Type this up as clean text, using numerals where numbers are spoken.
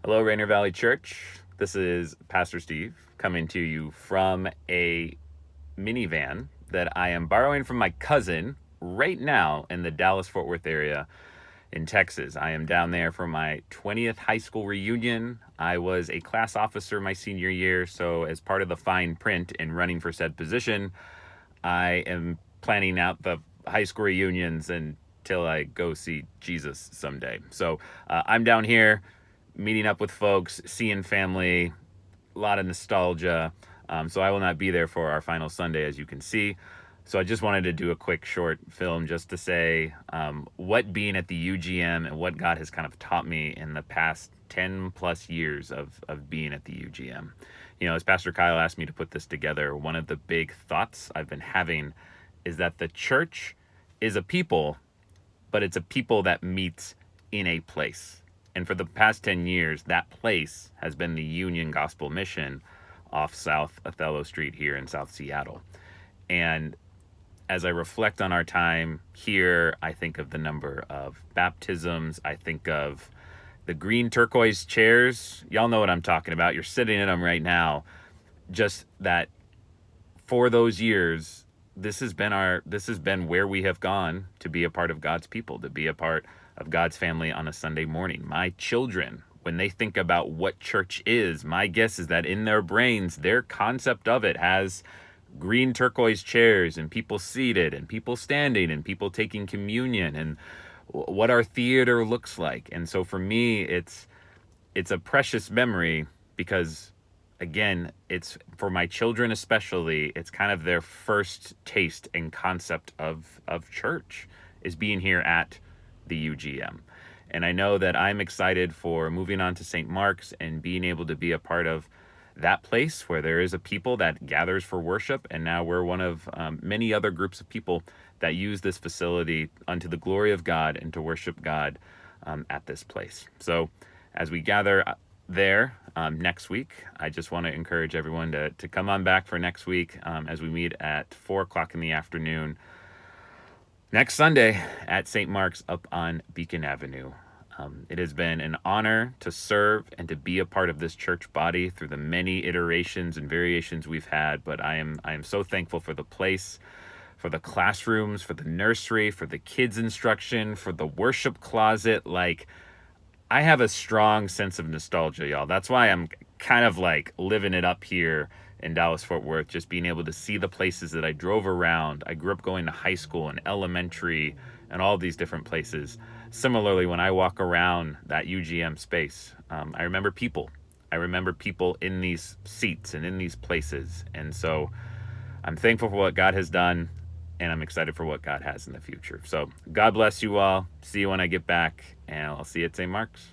Hello, Rainier Valley Church. This is Pastor Steve coming to you from a minivan that I am borrowing from my cousin right now in the Dallas-Fort Worth area in Texas. I am down there for my 20th high school reunion. I was a class officer my senior year, so as part of the fine print in running for said position, I am planning out the high school reunions until I go see Jesus someday. So I'm down here meeting up with folks, seeing family, a lot of nostalgia. So I will not be there for our final Sunday, as you can see. So I just wanted to do a quick short film just to say what being at the UGM and what God has kind of taught me in the past 10 plus years of being at the UGM. You know, as Pastor Kyle asked me to put this together, one of the big thoughts I've been having is that the church is a people, but it's a people that meets in a place. And for the past 10 years, that place has been the Union Gospel Mission off South Othello Street here in South Seattle. And as I reflect on our time here, I think of the number of baptisms. I think of the green turquoise chairs. Y'all know what I'm talking about. You're sitting in them right now. Just that for those years, this has been where we have gone to be a part of God's people, to be a part of God's family on a Sunday morning. My children, when they think about what church is, my guess is that in their brains, their concept of it has green turquoise chairs and people seated and people standing and people taking communion and what our theater looks like. And so for me, it's a precious memory because, again, it's for my children especially, it's kind of their first taste and concept of church is being here at the UGM. And I know that I'm excited for moving on to St. Mark's and being able to be a part of that place where there is a people that gathers for worship. And now we're one of many other groups of people that use this facility unto the glory of God and to worship God at this place. So as we gather there next week, I just want to encourage everyone to come on back for next week as we meet at 4 o'clock in the afternoon next Sunday at St. Mark's up on Beacon Avenue. It has been an honor to serve and to be a part of this church body through the many iterations and variations we've had, but I am so thankful for the place, for the classrooms, for the nursery, for the kids' instruction, for the worship closet. Like, I have a strong sense of nostalgia, y'all. That's why I'm kind of like living it up here in Dallas-Fort Worth, just being able to see the places that I drove around. I grew up going to high school and elementary and all these different places. Similarly, when I walk around that UGM space, I remember people. I remember people in these seats and in these places. And so I'm thankful for what God has done, and I'm excited for what God has in the future. So God bless you all. See you when I get back, and I'll see you at St. Mark's.